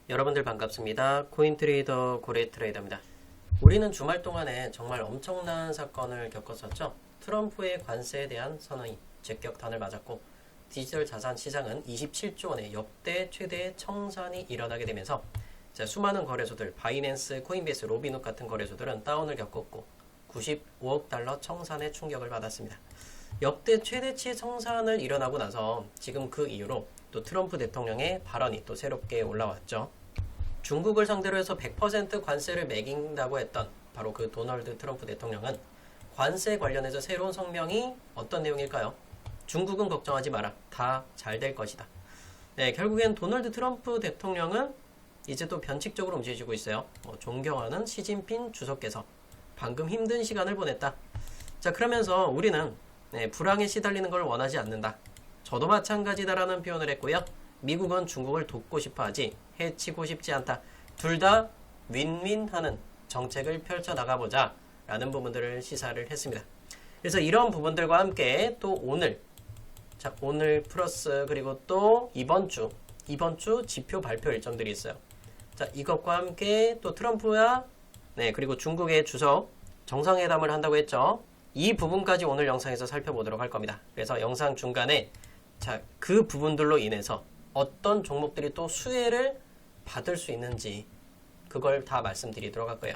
여러분들 반갑습니다. 코인트레이더 고래트레이더입니다. 우리는 주말 동안에 정말 엄청난 사건을 겪었었죠. 트럼프의 관세에 대한 선언이 제격탄을 맞았고 디지털 자산 시장은 27조 원의 역대 최대의 청산이 일어나게 되면서 수많은 거래소들, 바이낸스, 코인베이스, 로비노 같은 거래소들은 다운을 겪었고 95억 달러 청산의 충격을 받았습니다. 역대 최대치의 청산을 일어나고 나서 지금 그 이후로 또 트럼프 대통령의 발언이 또 새롭게 올라왔죠. 중국을 상대로 해서 100% 관세를 매긴다고 했던 바로 그 도널드 트럼프 대통령은 관세 관련해서 새로운 성명이 어떤 내용일까요? 중국은 걱정하지 마라. 다 잘 될 것이다. 네, 결국엔 도널드 트럼프 대통령은 이제 또 변칙적으로 움직이고 있어요. 존경하는 시진핑 주석께서 방금 힘든 시간을 보냈다. 자, 그러면서 우리는 불황에 시달리는 걸 원하지 않는다. 저도 마찬가지다라는 표현을 했고요. 미국은 중국을 돕고 싶어 하지 해치고 싶지 않다. 둘 다 윈윈하는 정책을 펼쳐 나가보자 라는 부분들을 시사를 했습니다. 그래서 이런 부분들과 함께 또 오늘 플러스 그리고 또 이번 주 지표 발표 일정들이 있어요. 자, 이것과 함께 또 트럼프와 그리고 중국의 주석 정상회담을 한다고 했죠. 이 부분까지 오늘 영상에서 살펴보도록 할 겁니다. 그래서 영상 중간에 그 부분들로 인해서 어떤 종목들이 또 수혜를 받을 수 있는지 그걸 다 말씀드리도록 할 거예요.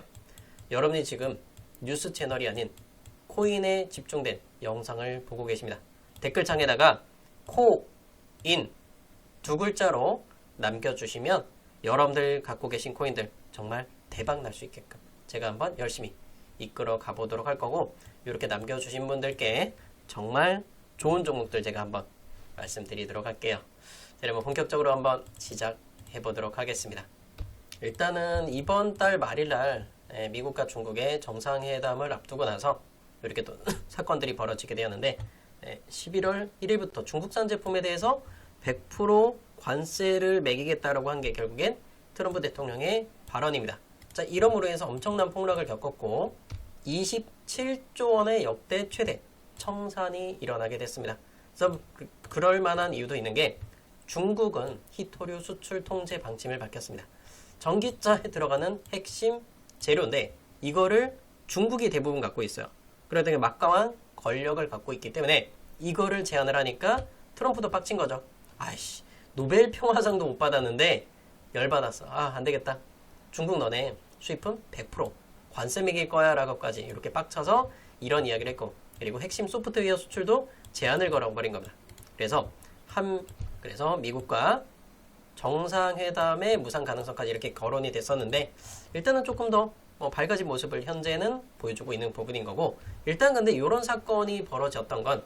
여러분이 지금 뉴스 채널이 아닌 코인에 집중된 영상을 보고 계십니다. 댓글창에다가 코인 두 글자로 남겨주시면 여러분들 갖고 계신 코인들 정말 대박 날 수 있게끔 제가 한번 열심히 이끌어 가보도록 할 거고, 이렇게 남겨주신 분들께 정말 좋은 종목들 제가 한번 말씀드리도록 할게요. 여러분 본격적으로 한번 시작해 보도록 하겠습니다. 일단은 이번 달 말일날 미국과 중국의 정상회담을 앞두고 나서 이렇게 또 사건들이 벌어지게 되었는데 11월 1일부터 중국산 제품에 대해서 100% 관세를 매기겠다라고 한 게 결국엔 트럼프 대통령의 발언입니다. 자, 이러므로 해서 엄청난 폭락을 겪었고 27조 원의 역대 최대 청산이 일어나게 됐습니다. 그래서 그럴 만한 이유도 있는 게 중국은 희토류 수출 통제 방침을 밝혔습니다. 전기차에 들어가는 핵심 재료인데 이거를 중국이 대부분 갖고 있어요. 그러다 막강한 권력을 갖고 있기 때문에 이거를 제한을 하니까 트럼프도 빡친 거죠. 아이씨, 노벨 평화상도 못 받았는데 열받았어. 안 되겠다. 중국 너네 수입품 100% 관세 매길 거야 라고까지 이렇게 빡쳐서 이런 이야기를 했고, 그리고 핵심 소프트웨어 수출도 제한을 걸어버린 겁니다. 그래서 미국과 정상회담의 무산 가능성까지 이렇게 거론이 됐었는데 일단은 조금 더 밝아진 모습을 현재는 보여주고 있는 부분인 거고, 일단 근데 이런 사건이 벌어졌던 건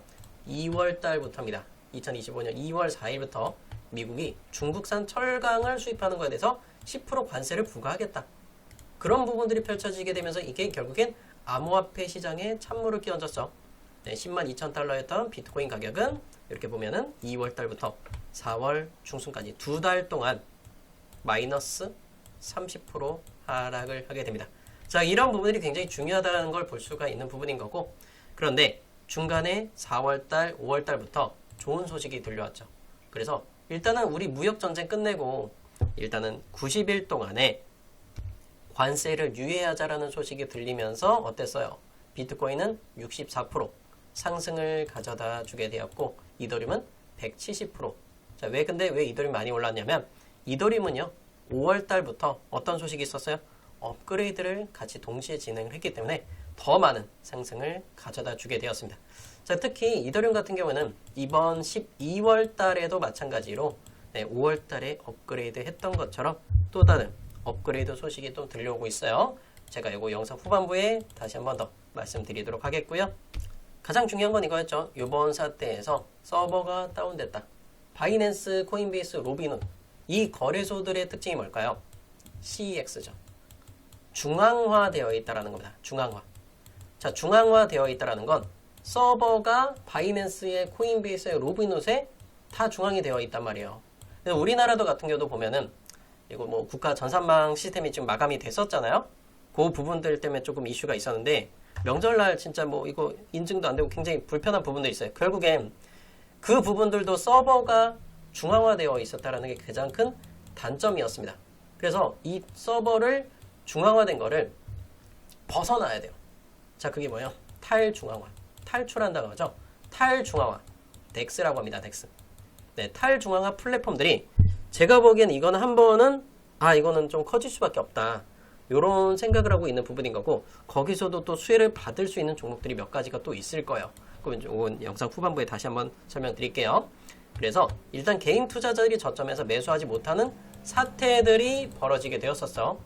2월 달부터입니다. 2025년 2월 4일부터 미국이 중국산 철강을 수입하는 것에 대해서 10% 관세를 부과하겠다. 그런 부분들이 펼쳐지게 되면서 이게 결국엔 암호화폐 시장에 찬물을 끼얹었죠. 10만 2천 달러였던 비트코인 가격은 이렇게 보면은 2월 달부터 4월 중순까지 두 달 동안 마이너스 30% 하락을 하게 됩니다. 자, 이런 부분들이 굉장히 중요하다는 걸 볼 수가 있는 부분인 거고, 그런데 중간에 4월 달, 5월 달부터 좋은 소식이 들려왔죠. 그래서 일단은 우리 무역 전쟁 끝내고 일단은 90일 동안에 관세를 유예하자라는 소식이 들리면서 어땠어요? 비트코인은 64% 상승을 가져다 주게 되었고 이더리움은 170%. 자, 왜 이더리움 많이 올랐냐면 이더리움은요 5월 달부터 어떤 소식이 있었어요? 업그레이드를 같이 동시에 진행을 했기 때문에 더 많은 상승을 가져다 주게 되었습니다. 자, 특히 이더리움 같은 경우는 이번 12월 달에도 마찬가지로 5월 달에 업그레이드 했던 것처럼 또 다른 업그레이드 소식이 또 들려오고 있어요. 제가 이거 영상 후반부에 다시 한번 더 말씀드리도록 하겠고요. 가장 중요한 건 이거였죠. 이번 사태에서 서버가 다운됐다. 바이낸스, 코인베이스, 로비노 이 거래소들의 특징이 뭘까요? CEX죠. 중앙화되어 있다는 겁니다. 중앙화. 자, 중앙화되어 있다는 건 서버가 바이낸스에, 코인베이스에, 로비노에 다 중앙이 되어 있단 말이에요. 우리나라도 같은 경우도 보면은 이거 국가 전산망 시스템이 지금 마감이 됐었잖아요. 그 부분들 때문에 조금 이슈가 있었는데 명절날 진짜 이거 인증도 안 되고 굉장히 불편한 부분도 있어요. 결국엔 그 부분들도 서버가 중앙화되어 있었다는 게 가장 큰 단점이었습니다. 그래서 이 서버를 중앙화된 거를 벗어나야 돼요. 자, 그게 뭐예요? 탈중앙화. 탈출한다고 하죠. 탈중앙화. 덱스라고 합니다. 덱스. 네, 탈중앙화 플랫폼들이 제가 보기엔 이거는 한 번은 이거는 좀 커질 수밖에 없다. 요런 생각을 하고 있는 부분인 거고, 거기서도 또 수혜를 받을 수 있는 종목들이 몇 가지가 또 있을 거예요. 그럼 이건 영상 후반부에 다시 한번 설명드릴게요. 그래서 일단 개인 투자자들이 저점에서 매수하지 못하는 사태들이 벌어지게 되었었어.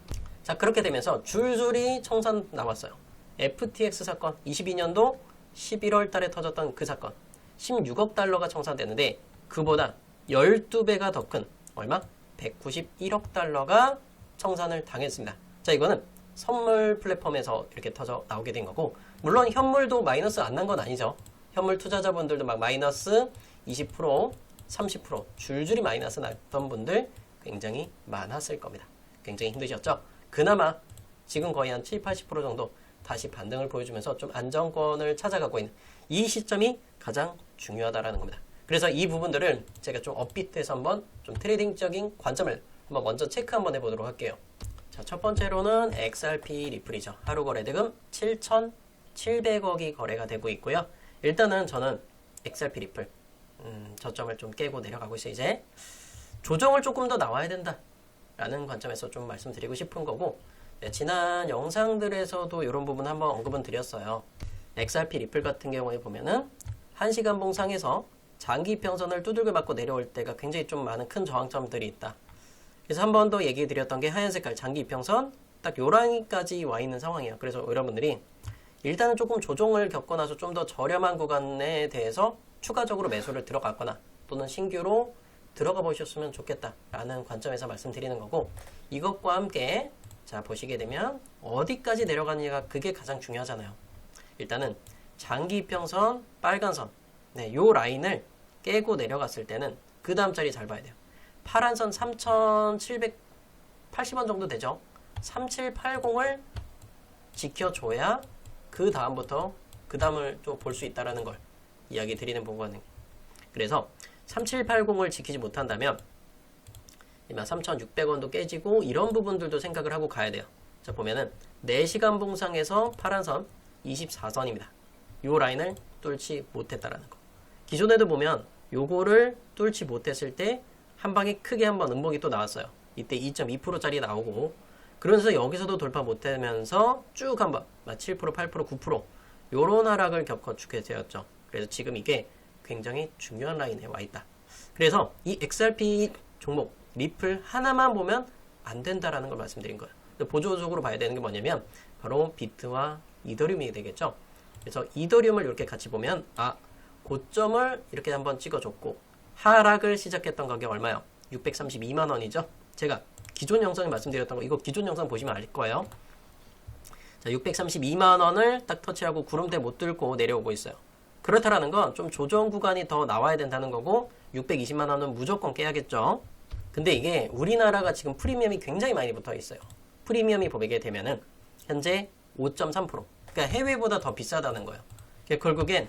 자, 그렇게 되면서 줄줄이 청산 나왔어요. FTX 사건, 22년도 11월 달에 터졌던 그 사건. 16억 달러가 청산됐는데 그보다 12배가 더 큰 얼마? 191억 달러가 청산을 당했습니다. 자, 이거는 선물 플랫폼에서 이렇게 터져 나오게 된 거고, 물론 현물도 마이너스 안 난 건 아니죠. 현물 투자자분들도 막 마이너스 20%, 30% 줄줄이 마이너스 났던 분들 굉장히 많았을 겁니다. 굉장히 힘드셨죠? 그나마 지금 거의 한 7, 80% 정도 다시 반등을 보여주면서 좀 안정권을 찾아가고 있는 이 시점이 가장 중요하다라는 겁니다. 그래서 이 부분들을 제가 좀 업비트해서 한번 좀 트레이딩적인 관점을 한번 먼저 체크 한번 해보도록 할게요. 자, 첫 번째로는 XRP 리플이죠. 하루 거래대금 7,700억이 거래가 되고 있고요. 일단은 저는 XRP 리플 저점을 좀 깨고 내려가고 있어요. 이제 조정을 조금 더 나와야 된다 라는 관점에서 좀 말씀드리고 싶은 거고, 네, 지난 영상들에서도 이런 부분 한번 언급은 드렸어요. XRP 리플 같은 경우에 보면은 1시간 봉상에서 장기 평선을 두들겨 맞고 내려올 때가 굉장히 좀 많은 큰 저항점들이 있다. 그래서 한 번 더 얘기 드렸던 게 하얀 색깔 장기 이평선 딱 요 라인까지 와 있는 상황이에요. 그래서 여러분들이 일단은 조금 조정을 겪고 나서 좀 더 저렴한 구간에 대해서 추가적으로 매수를 들어갔거나 또는 신규로 들어가 보셨으면 좋겠다라는 관점에서 말씀드리는 거고, 이것과 함께 자 보시게 되면 어디까지 내려가느냐가 그게 가장 중요하잖아요. 일단은 장기 이평선 빨간 선, 네, 요 라인을 깨고 내려갔을 때는 그 다음 자리 잘 봐야 돼요. 파란 선 3,780원 정도 되죠. 3780을 지켜줘야 그 다음부터 그 다음을 좀 볼 수 있다라는 걸 이야기 드리는 부분은, 그래서 3780을 지키지 못한다면 이만 3,600원도 깨지고 이런 부분들도 생각을 하고 가야 돼요. 자, 보면은 4시간 봉상에서 파란 선 24선입니다. 요 라인을 뚫지 못했다라는 거. 기존에도 보면 요거를 뚫지 못했을 때 한 방에 크게 한번 음봉이 또 나왔어요. 이때 2.2%짜리 나오고, 그러면서 여기서도 돌파 못하면서 쭉 한번 7%, 8%, 9% 요런 하락을 겪어주게 되었죠. 그래서 지금 이게 굉장히 중요한 라인에 와 있다. 그래서 이 XRP 종목 리플 하나만 보면 안 된다라는 걸 말씀드린 거예요. 보조적으로 봐야 되는 게 뭐냐면 바로 비트와 이더리움이 되겠죠. 그래서 이더리움을 이렇게 같이 보면 고점을 이렇게 한번 찍어줬고 하락을 시작했던 가격이 얼마요? 632만 원이죠. 제가 기존 영상에 말씀드렸던 거, 이거 기존 영상 보시면 알 거예요. 자, 632만 원을 딱 터치하고 구름대 못 뚫고 내려오고 있어요. 그렇다라는 건 좀 조정 구간이 더 나와야 된다는 거고, 620만 원은 무조건 깨야겠죠. 근데 이게 우리나라가 지금 프리미엄이 굉장히 많이 붙어 있어요. 프리미엄이 보게 되면은 현재 5.3%. 그러니까 해외보다 더 비싸다는 거예요. 그러니까 결국엔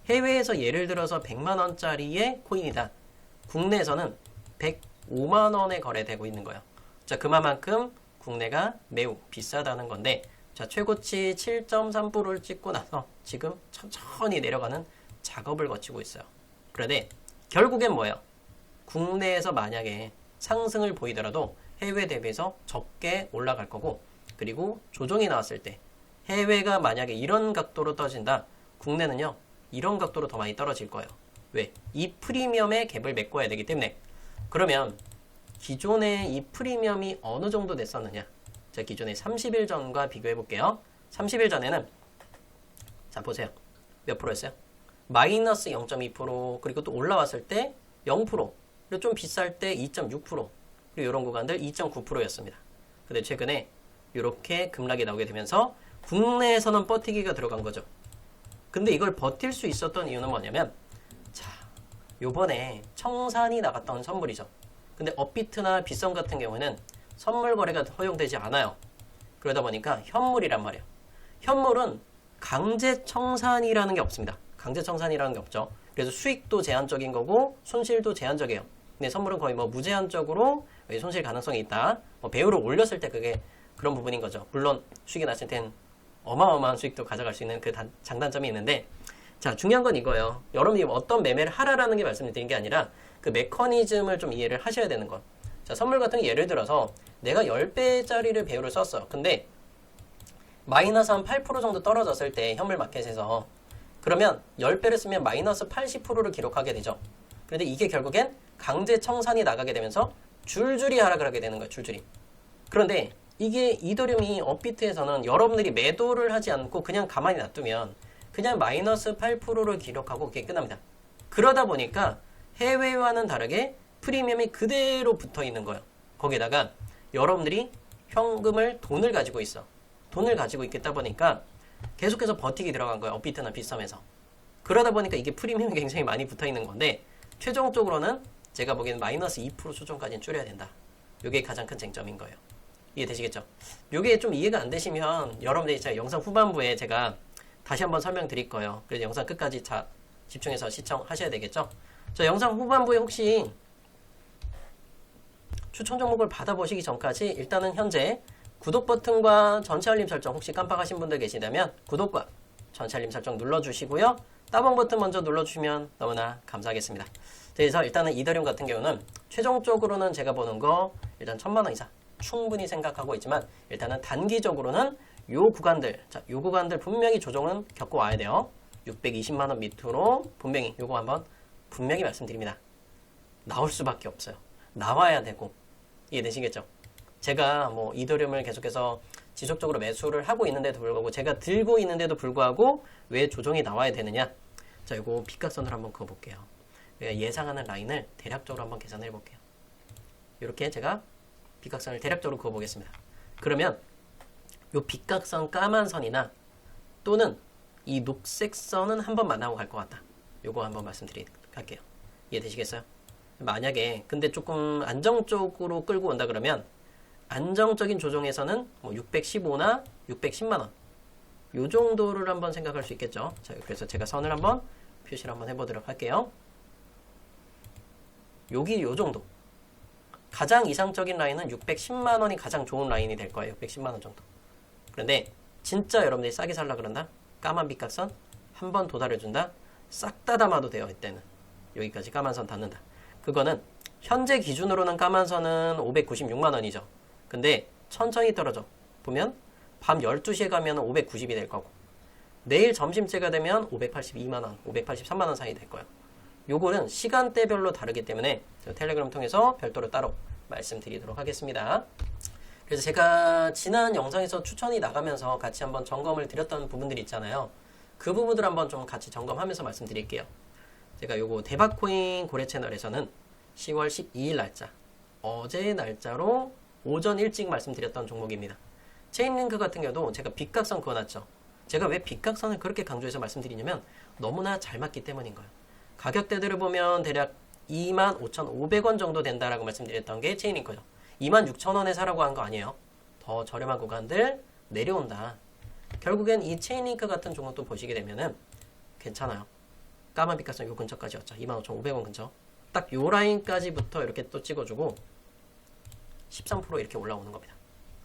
해외에서 예를 들어서 100만 원짜리의 코인이다. 국내에서는 105만 원에 거래되고 있는 거예요. 자, 그만큼 국내가 매우 비싸다는 건데, 자, 최고치 7.3%를 찍고 나서 지금 천천히 내려가는 작업을 거치고 있어요. 그런데 결국엔 뭐예요? 국내에서 만약에 상승을 보이더라도 해외 대비해서 적게 올라갈 거고, 그리고 조정이 나왔을 때 해외가 만약에 이런 각도로 떨어진다, 국내는요 이런 각도로 더 많이 떨어질 거예요. 왜? 이 프리미엄의 갭을 메꿔야 되기 때문에. 그러면 기존에 이 프리미엄이 어느 정도 됐었느냐? 자, 기존에 30일 전과 비교해 볼게요. 30일 전에는 자 보세요. 몇 프로였어요? 마이너스 0.2%, 그리고 또 올라왔을 때 0%, 그리고 좀 비쌀 때 2.6%, 그리고 이런 구간들 2.9%였습니다. 근데 최근에 이렇게 급락이 나오게 되면서 국내에서는 버티기가 들어간 거죠. 근데 이걸 버틸 수 있었던 이유는 뭐냐면, 자, 요번에 청산이 나갔던 선물이죠. 근데 업비트나 빗썸 같은 경우에는 선물 거래가 허용되지 않아요. 그러다 보니까 현물이란 말이에요. 현물은 강제 청산이라는 게 없습니다. 강제 청산이라는 게 없죠. 그래서 수익도 제한적인 거고 손실도 제한적이에요. 근데 선물은 거의 뭐 무제한적으로 여기 손실 가능성이 있다. 뭐 배율을 올렸을 때 그게 그런 부분인 거죠. 물론 수익이 났을 땐 어마어마한 수익도 가져갈 수 있는 그 장단점이 있는데, 자, 중요한 건 이거예요. 여러분이 어떤 매매를 하라라는 게 말씀드린 게 아니라 그 메커니즘을 좀 이해를 하셔야 되는 것. 자, 선물 같은 게 예를 들어서 내가 10배짜리를 배율을 썼어. 근데 마이너스 한 8% 정도 떨어졌을 때 현물 마켓에서, 그러면 10배를 쓰면 마이너스 80%를 기록하게 되죠. 그런데 이게 결국엔 강제 청산이 나가게 되면서 줄줄이 하락을 하게 되는 거예요. 줄줄이. 그런데 이게 이더리움이 업비트에서는 여러분들이 매도를 하지 않고 그냥 가만히 놔두면 그냥 마이너스 8%를 기록하고 그게 끝납니다. 그러다 보니까 해외와는 다르게 프리미엄이 그대로 붙어 있는 거예요. 거기다가 여러분들이 현금을 돈을 가지고 있어. 돈을 가지고 있겠다 보니까 계속해서 버티기 들어간 거예요. 업비트나 비썸에서. 그러다 보니까 이게 프리미엄이 굉장히 많이 붙어 있는 건데, 최종적으로는 제가 보기에는 마이너스 2% 수준까지는 줄여야 된다. 이게 가장 큰 쟁점인 거예요. 이해되시겠죠? 이게 좀 이해가 안 되시면 여러분들이 제가 영상 후반부에 제가 다시 한번 설명드릴 거예요. 그래서 영상 끝까지 집중해서 시청하셔야 되겠죠? 자, 영상 후반부에 혹시 추천 종목을 받아보시기 전까지 일단은 현재 구독 버튼과 전체 알림 설정 혹시 깜빡하신 분들 계시다면 구독과 전체 알림 설정 눌러주시고요. 따봉 버튼 먼저 눌러주시면 너무나 감사하겠습니다. 그래서 일단은 이더리움 같은 경우는 최종적으로는 제가 보는 거 일단 1000만원 이상 충분히 생각하고 있지만, 일단은 단기적으로는 요 구간들, 자, 요 구간들 분명히 조정은 겪고 와야 돼요. 620만원 밑으로 분명히 요거 한번 분명히 말씀드립니다. 나올 수밖에 없어요. 나와야 되고. 이해되시겠죠? 제가 뭐 이더리움을 계속해서 지속적으로 매수를 하고 있는데도 불구하고, 제가 들고 있는데도 불구하고 왜 조정이 나와야 되느냐? 자, 요거 빗각선을 한번 그어볼게요. 예상하는 라인을 대략적으로 한번 계산해 볼게요. 이렇게 제가 빗각선을 대략적으로 그어보겠습니다. 그러면 요 빗각선 까만 선이나 또는 이 녹색 선은 한번 만나고 갈 것 같다. 요거 한번 말씀드릴게요. 이해되시겠어요? 만약에 근데 조금 안정적으로 끌고 온다 그러면 안정적인 조정에서는 뭐 615나 610만원 요 정도를 한번 생각할 수 있겠죠. 자, 그래서 제가 선을 한번 표시를 한번 해보도록 할게요. 여기 요 정도. 가장 이상적인 라인은 610만원이 가장 좋은 라인이 될 거예요. 610만원 정도. 그런데 진짜 여러분들이 싸게 살라 그런다? 까만 빗각선 한 번 도달해준다? 싹 다 담아도 돼요. 이때는. 여기까지 까만 선 닿는다. 그거는 현재 기준으로는 까만 선은 596만원이죠. 근데 천천히 떨어져. 보면 밤 12시에 가면 590이 될 거고, 내일 점심때가 되면 582만원, 583만원 사이 될 거예요. 요거는 시간대별로 다르기 때문에 텔레그램 통해서 별도로 따로 말씀드리도록 하겠습니다. 그래서 제가 지난 영상에서 추천이 나가면서 같이 한번 점검을 드렸던 부분들이 있잖아요. 그 부분들 한번 좀 같이 점검하면서 말씀드릴게요. 제가 요거 대박코인 고래 채널에서는 10월 12일 날짜, 어제 날짜로 오전 일찍 말씀드렸던 종목입니다. 체인링크 같은 경우도 제가 빗각선 그어놨죠. 제가 왜 빗각선을 그렇게 강조해서 말씀드리냐면 너무나 잘 맞기 때문인 거예요. 가격대들을 보면 대략 25,500원 정도 된다라고 말씀드렸던 게 체인링크죠. 26,000원에 사라고 한 거 아니에요. 더 저렴한 구간들 내려온다. 결국엔 이 체인링크 같은 종목도 보시게 되면은 괜찮아요. 까만 빗각선 요 근처까지였죠. 25,500원 근처. 딱 요 라인까지부터 이렇게 또 찍어주고 13% 이렇게 올라오는 겁니다.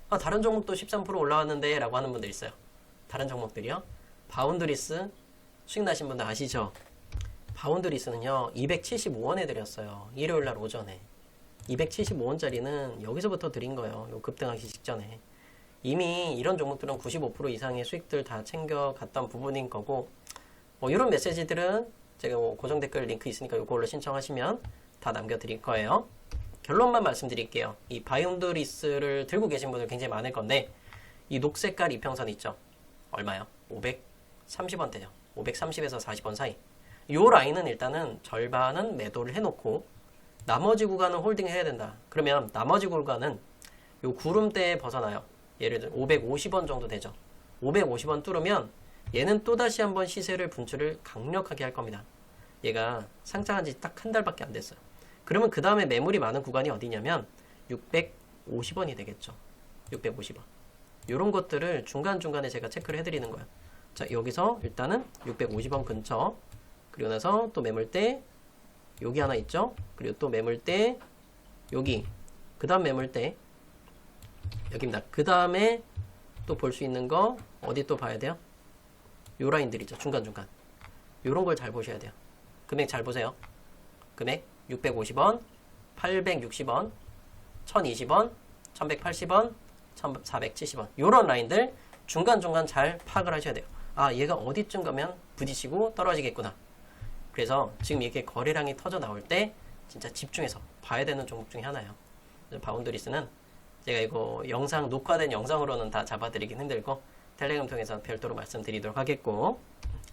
아, 다른 종목도 13% 올라왔는데 라고 하는 분들 있어요. 다른 종목들이요. 바운드리스 수익 나신 분들 아시죠? 바운드리스는요 275원에 드렸어요. 일요일날 오전에 275원짜리는 여기서부터 드린 거예요. 요 급등하기 직전에. 이미 이런 종목들은 95% 이상의 수익들 다 챙겨갔던 부분인 거고, 뭐 이런 메시지들은 제가 뭐 고정 댓글 링크 있으니까 이걸로 신청하시면 다 남겨드릴 거예요. 결론만 말씀드릴게요. 이 바운드리스를 들고 계신 분들 굉장히 많을 건데, 이 녹색깔 이평선 있죠? 얼마요? 530원대죠. 530에서 40원 사이. 요 라인은 일단은 절반은 매도를 해놓고 나머지 구간은 홀딩 해야 된다. 그러면 나머지 구간은 요 구름대에 벗어나요. 예를 들어 550원 정도 되죠. 550원 뚫으면 얘는 또다시 한번 시세를 분출을 강력하게 할 겁니다. 얘가 상장한 지 딱 한 달밖에 안 됐어요. 그러면 그 다음에 매물이 많은 구간이 어디냐면 650원이 되겠죠. 650원. 요런 것들을 중간중간에 제가 체크를 해드리는 거예요. 자, 여기서 일단은 650원 근처, 그리고 나서 또 매물대 여기 하나 있죠. 그리고 또 매물대 여기, 그 다음 매물대 여기입니다. 그 다음에 또 볼 수 있는 거 어디 또 봐야 돼요? 요 라인들 있죠. 중간중간 요런 걸 잘 보셔야 돼요. 금액 잘 보세요. 금액 650원, 860원, 1020원, 1180원, 1470원 요런 라인들 중간중간 잘 파악을 하셔야 돼요. 아, 얘가 어디쯤 가면 부딪히고 떨어지겠구나. 그래서 지금 이렇게 거래량이 터져 나올 때 진짜 집중해서 봐야 되는 종목 중에 하나예요. 바운드리스는 제가 이거 영상 녹화된 영상으로는 다 잡아드리긴 힘들고 텔레그램 통해서 별도로 말씀드리도록 하겠고,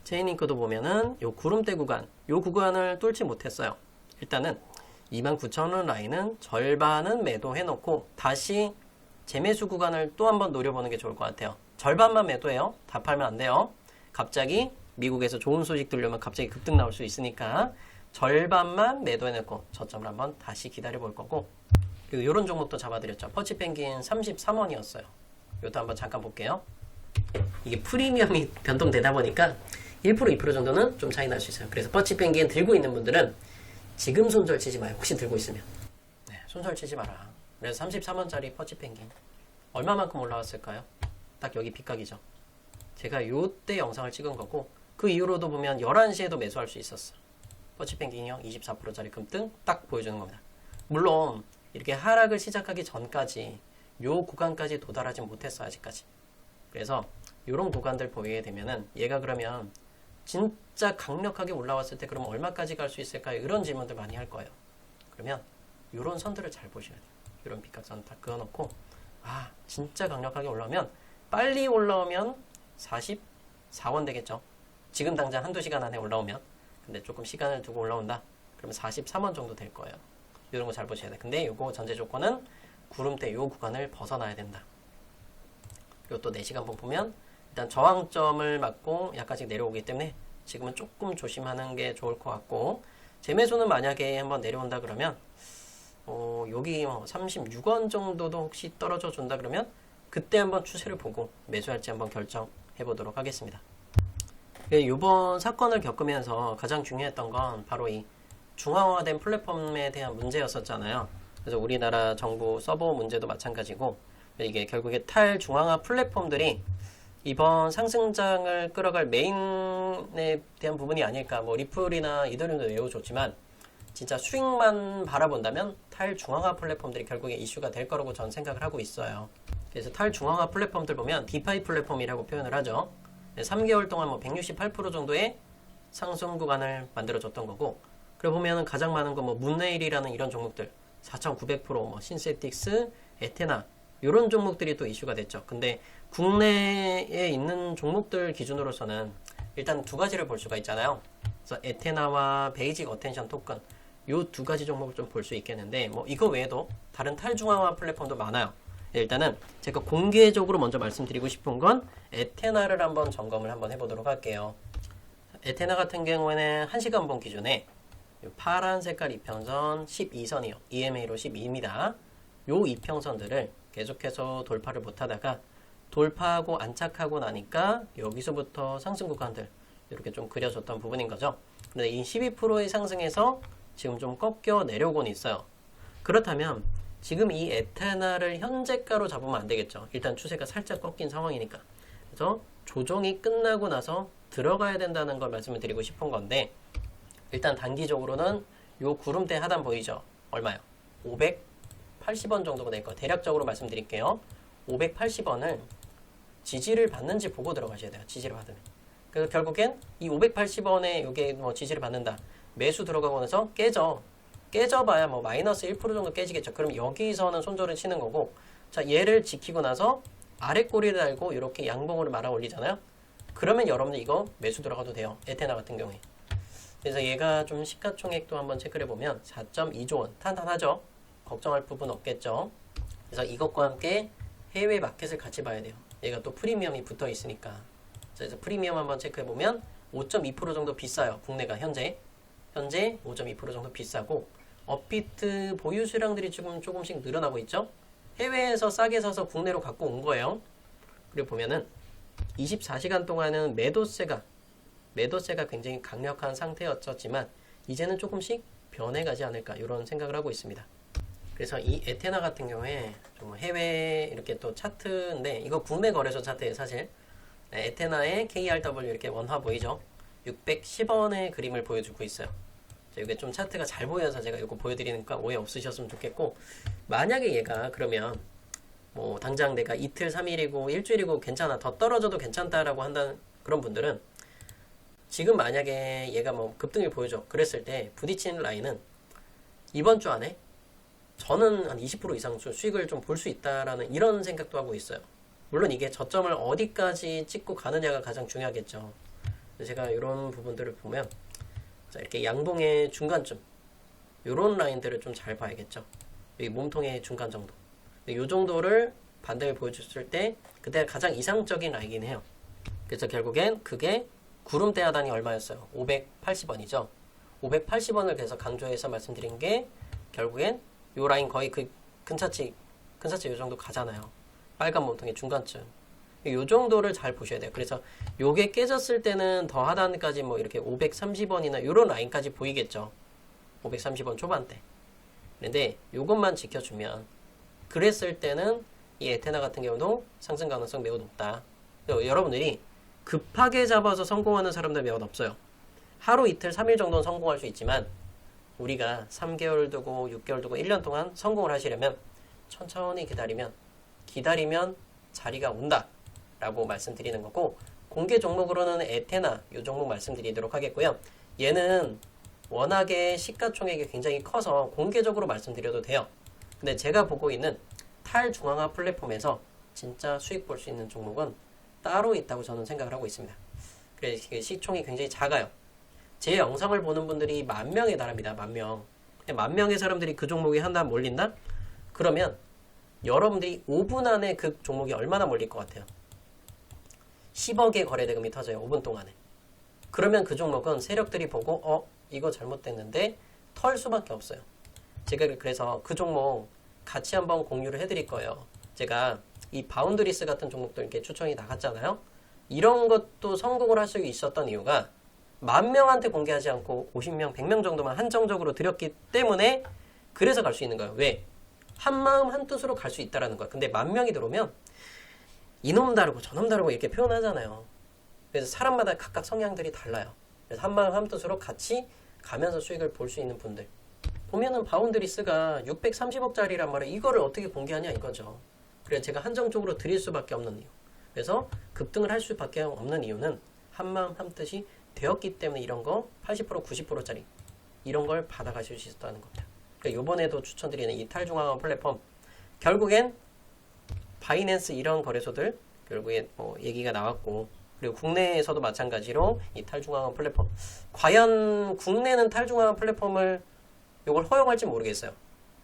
체인링크도 보면은 요 구름대 구간, 요 구간을 뚫지 못했어요. 일단은 29,000원 라인은 절반은 매도해놓고 다시 재매수 구간을 또 한번 노려보는 게 좋을 것 같아요. 절반만 매도해요. 다 팔면 안 돼요. 갑자기 미국에서 좋은 소식 들려면 갑자기 급등 나올 수 있으니까 절반만 매도해놓고 저점을 한번 다시 기다려 볼 거고, 그리고 이런 종목도 잡아드렸죠. 퍼치펭귄 33원이었어요. 이것도 한번 잠깐 볼게요. 이게 프리미엄이 변동되다 보니까 1% 2% 정도는 좀 차이 날 수 있어요. 그래서 퍼치펭귄 들고 있는 분들은 지금 손절 치지 마요. 혹시 들고 있으면. 네, 손절 치지 마라. 그래서 33원짜리 퍼치펭귄 얼마만큼 올라왔을까요? 딱 여기 빗각이죠. 제가 요때 영상을 찍은 거고, 그 이후로도 보면 11시에도 매수할 수 있었어. 퍼치펭귄이요 24%짜리 급등 딱 보여주는 겁니다. 물론 이렇게 하락을 시작하기 전까지 요 구간까지 도달하지 못했어 아직까지. 그래서 요런 구간들 보이게 되면은 얘가 그러면 진짜 강력하게 올라왔을 때 그럼 얼마까지 갈 수 있을까요? 이런 질문들 많이 할 거예요. 그러면 요런 선들을 잘 보셔야 돼요. 요런 빗각선 다 그어놓고, 아 진짜 강력하게 올라오면, 빨리 올라오면 44원 되겠죠. 지금 당장 한두 시간 안에 올라오면. 근데 조금 시간을 두고 올라온다. 그러면 43원 정도 될 거예요. 이런 거 잘 보셔야 돼. 근데 요거 전제 조건은 구름대 요 구간을 벗어나야 된다. 그리고 또 4시간 분 보면 일단 저항점을 맞고 약간씩 내려오기 때문에 지금은 조금 조심하는 게 좋을 것 같고, 재매수는 만약에 한번 내려온다 그러면 여기 36원 정도도 혹시 떨어져 준다 그러면 그때 한번 추세를 보고 매수할지 한번 결정해 보도록 하겠습니다. 이번 사건을 겪으면서 가장 중요했던 건 바로 이 중앙화된 플랫폼에 대한 문제였었잖아요. 그래서 우리나라 정부 서버 문제도 마찬가지고, 이게 결국에 탈중앙화 플랫폼들이 이번 상승장을 끌어갈 메인에 대한 부분이 아닐까. 뭐 리플이나 이더리움도 매우 좋지만 진짜 수익만 바라본다면 탈중앙화 플랫폼들이 결국에 이슈가 될 거라고 저는 생각을 하고 있어요. 그래서 탈중앙화 플랫폼들 보면 디파이 플랫폼이라고 표현을 하죠. 3개월 동안 뭐 168% 정도의 상승 구간을 만들어줬던 거고, 그리고 보면은 가장 많은 거 뭐 문네일이라는 이런 종목들 4,900%, 뭐 신세틱스, 에테나 이런 종목들이 또 이슈가 됐죠. 근데 국내에 있는 종목들 기준으로서는 일단 두 가지를 볼 수가 있잖아요. 그래서 에테나와 베이직 어텐션 토큰 요 두 가지 종목을 좀 볼 수 있겠는데, 뭐 이거 외에도 다른 탈중앙화 플랫폼도 많아요. 일단은 제가 공개적으로 먼저 말씀드리고 싶은 건 에테나를 한번 점검을 한번 해보도록 할게요. 에테나 같은 경우에는 1시간 분 기준에 파란 색깔 이평선 12선이요. EMA로 12입니다. 요 이평선들을 계속해서 돌파를 못하다가 돌파하고 안착하고 나니까 여기서부터 상승 구간들 이렇게 좀 그려줬던 부분인 거죠. 근데 이 12%의 상승에서 지금 좀 꺾여 내려오곤 있어요. 그렇다면 지금 이 에테나를 현재가로 잡으면 안 되겠죠. 일단 추세가 살짝 꺾인 상황이니까. 그래서 조정이 끝나고 나서 들어가야 된다는 걸 말씀을 드리고 싶은 건데, 일단 단기적으로는 요 구름대 하단 보이죠? 얼마요? 580원 정도가 될 거예요. 대략적으로 말씀드릴게요. 580원을 지지를 받는지 보고 들어가셔야 돼요. 지지를 받으면. 그래서 결국엔 이 580원에 요게 뭐 지지를 받는다. 매수 들어가고 나서 깨져봐야 뭐 마이너스 1% 정도 깨지겠죠. 그럼 여기서는 손절을 치는 거고, 자 얘를 지키고 나서 아래 꼬리를 달고 이렇게 양봉으로 말아 올리잖아요. 그러면 여러분들 이거 매수 들어가도 돼요. 에테나 같은 경우에. 그래서 얘가 좀 시가총액도 한번 체크를 해보면 4.2조 원 탄탄하죠. 걱정할 부분 없겠죠. 그래서 이것과 함께 해외 마켓을 같이 봐야 돼요. 얘가 또 프리미엄이 붙어 있으니까. 그래서 프리미엄 한번 체크해보면 5.2% 정도 비싸요. 국내가 현재 5.2% 정도 비싸고, 업비트 보유 수량들이 지금 조금씩 늘어나고 있죠. 해외에서 싸게 사서 국내로 갖고 온 거예요. 그리고 보면은 24시간 동안은 매도세가 굉장히 강력한 상태였었지만 이제는 조금씩 변해가지 않을까 이런 생각을 하고 있습니다. 그래서 이 에테나 같은 경우에 좀 해외 이렇게 또 차트인데 이거 국내 거래소 차트예요 사실. 네, 에테나의 KRW 이렇게 원화 보이죠? 610원의 그림을 보여주고 있어요. 이게 좀 차트가 잘 보여서 제가 이거 보여드리니까 오해 없으셨으면 좋겠고, 만약에 얘가 그러면 뭐 당장 내가 이틀, 3일이고 일주일이고 괜찮아, 더 떨어져도 괜찮다라고 한다는 그런 분들은 지금 만약에 얘가 뭐 급등을 보여줘 그랬을 때 부딪히는 라인은 이번 주 안에 저는 한 20% 이상 수익을 좀 볼 수 있다라는 이런 생각도 하고 있어요. 물론 이게 저점을 어디까지 찍고 가느냐가 가장 중요하겠죠. 제가 이런 부분들을 보면 자, 이렇게 양봉의 중간쯤 이런 라인들을 좀 잘 봐야겠죠. 여기 몸통의 중간 정도. 이 정도를 반등을 보여줬을 때 그때가 가장 이상적인 라인이긴 해요. 그래서 결국엔 그게 구름대 하단이 얼마였어요? 580원이죠. 580원을 그래서 강조해서 말씀드린 게 결국엔 요 라인 거의 그 근사치 요 정도 가잖아요. 빨간 몸통의 중간쯤. 요 정도를 잘 보셔야 돼요. 그래서 요게 깨졌을 때는 더 하단까지 뭐 이렇게 530원이나 요런 라인까지 보이겠죠. 530원 초반대. 근데 요것만 지켜주면 그랬을 때는 이 에테나 같은 경우도 상승 가능성 매우 높다. 여러분들이 급하게 잡아서 성공하는 사람들 매우 없어요. 하루 이틀 3일 정도는 성공할 수 있지만 우리가 3개월 두고 6개월 두고 1년 동안 성공을 하시려면 천천히 기다리면 자리가 온다 라고 말씀드리는 거고, 공개 종목으로는 에테나 이 종목 말씀드리도록 하겠고요. 얘는 워낙에 시가총액이 굉장히 커서 공개적으로 말씀드려도 돼요. 근데 제가 보고 있는 탈중앙화 플랫폼에서 진짜 수익 볼 수 있는 종목은 따로 있다고 저는 생각을 하고 있습니다. 그래서 시총이 굉장히 작아요. 제 영상을 보는 분들이 10,000명에 달합니다. 10,000명. 10,000명의 사람들이 그 종목에 한다 몰린다? 그러면 여러분들이 5분 안에 그 종목이 얼마나 몰릴 것 같아요? 10억의 거래대금이 터져요. 5분 동안에. 그러면 그 종목은 세력들이 보고 이거 잘못됐는데 털 수밖에 없어요. 제가 그래서 그 종목 같이 한번 공유를 해드릴 거예요. 제가 이 바운드리스 같은 종목도 이렇게 추천이 나갔잖아요. 이런 것도 성공을 할 수 있었던 이유가 10,000명한테 공개하지 않고 50명, 100명 정도만 한정적으로 드렸기 때문에 그래서 갈 수 있는 거예요. 왜? 한마음 한뜻으로 갈 수 있다라는 거야. 근데 10,000명이 들어오면 이놈 다르고 저놈 다르고 이렇게 표현하잖아요. 그래서 사람마다 각각 성향들이 달라요. 그래서 한마음 한뜻으로 같이 가면서 수익을 볼 수 있는 분들. 보면은 바운드리스가 630억짜리란 말이에요. 이거를 어떻게 공개하냐 이거죠. 그래서 제가 한정적으로 드릴 수밖에 없는 이유. 그래서 급등을 할 수밖에 없는 이유는 한마음 한뜻이 되었기 때문에 이런 거 80% 90%짜리 이런 걸 받아가실 수 있었다는 겁니다. 그러니까 이번에도 추천드리는 이 탈중앙화 플랫폼, 결국엔 바이낸스 이런 거래소들 결국엔 뭐 얘기가 나왔고, 그리고 국내에서도 마찬가지로 이 탈중앙화 플랫폼, 과연 국내는 탈중앙화 플랫폼을 이걸 허용할지 모르겠어요.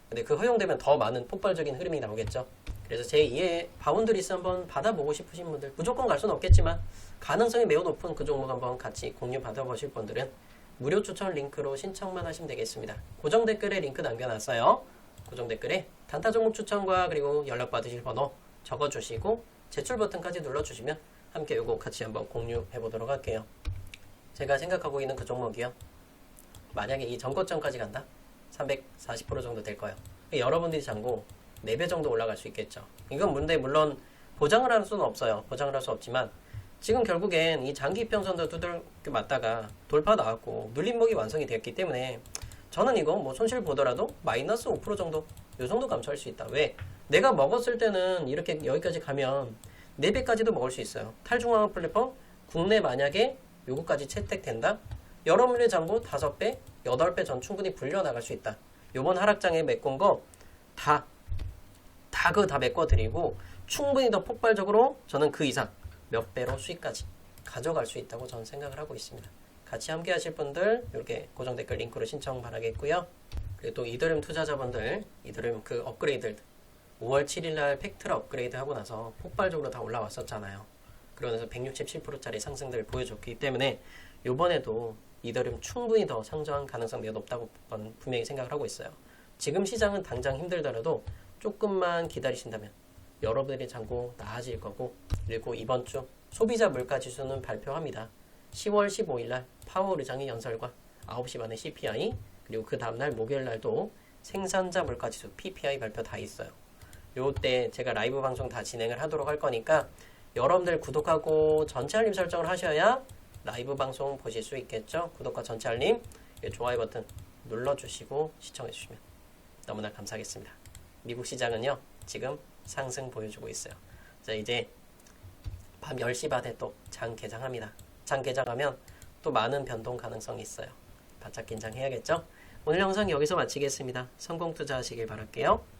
근데 그 허용되면 더 많은 폭발적인 흐름이 나오겠죠. 그래서 제2의 바운드리스 한번 받아보고 싶으신 분들, 무조건 갈 수는 없겠지만 가능성이 매우 높은 그 종목 한번 같이 공유 받아보실 분들은 무료 추천 링크로 신청만 하시면 되겠습니다. 고정 댓글에 링크 남겨놨어요. 고정 댓글에 단타 종목 추천과 그리고 연락 받으실 번호 적어주시고 제출 버튼까지 눌러주시면 함께 요거 같이 한번 공유해 보도록 할게요. 제가 생각하고 있는 그 종목이요, 만약에 이 전고점까지 간다? 340% 정도 될 거예요. 여러분들이 잔고 4배 정도 올라갈 수 있겠죠. 이건 물론 보장을 할 수는 없어요. 보장을 할 수 없지만 지금 결국엔 이 장기 이평선도 두들겨 맞다가 돌파 나왔고 눌림목이 완성이 되었기 때문에 저는 이거 뭐 손실 보더라도 마이너스 5% 정도, 요 정도 감소할 수 있다. 왜? 내가 먹었을 때는 이렇게 여기까지 가면 4배까지도 먹을 수 있어요. 탈중앙화 플랫폼 국내 만약에 요거까지 채택된다? 여러분의 잔고 5배, 8배 전 충분히 불려 나갈 수 있다. 요번 하락장에 메꾼 거 다 메꿔드리고 충분히 더 폭발적으로 저는 그 이상 몇 배로 수익까지 가져갈 수 있다고 저는 생각을 하고 있습니다. 같이 함께 하실 분들 이렇게 고정 댓글 링크로 신청 바라겠고요. 그리고 또 이더리움 투자자분들, 이더리움 그 업그레이드 5월 7일날 팩트라 업그레이드 하고 나서 폭발적으로 다 올라왔었잖아요. 그러면서 167%짜리 상승들을 보여줬기 때문에 이번에도 이더리움 충분히 더 상승 가능성 매우 높다고 분명히 생각을 하고 있어요. 지금 시장은 당장 힘들더라도 조금만 기다리신다면 여러분들의 잔고 나아질 거고, 그리고 이번 주 소비자 물가 지수는 발표합니다. 10월 15일 날 파월 의장의 연설과 9시 반에 CPI, 그리고 그 다음날 목요일 날도 생산자 물가지수 PPI 발표 다 있어요. 요때 제가 라이브 방송 다 진행을 하도록 할 거니까 여러분들 구독하고 전체 알림 설정을 하셔야 라이브 방송 보실 수 있겠죠. 구독과 전체 알림, 좋아요 버튼 눌러주시고 시청해주시면 너무나 감사하겠습니다. 미국 시장은요 지금 상승 보여주고 있어요. 자, 이제 밤 10시 반에 또 장 개장합니다. 장 개장하면 또 많은 변동 가능성이 있어요. 바짝 긴장해야겠죠. 오늘 영상 여기서 마치겠습니다. 성공 투자하시길 바랄게요.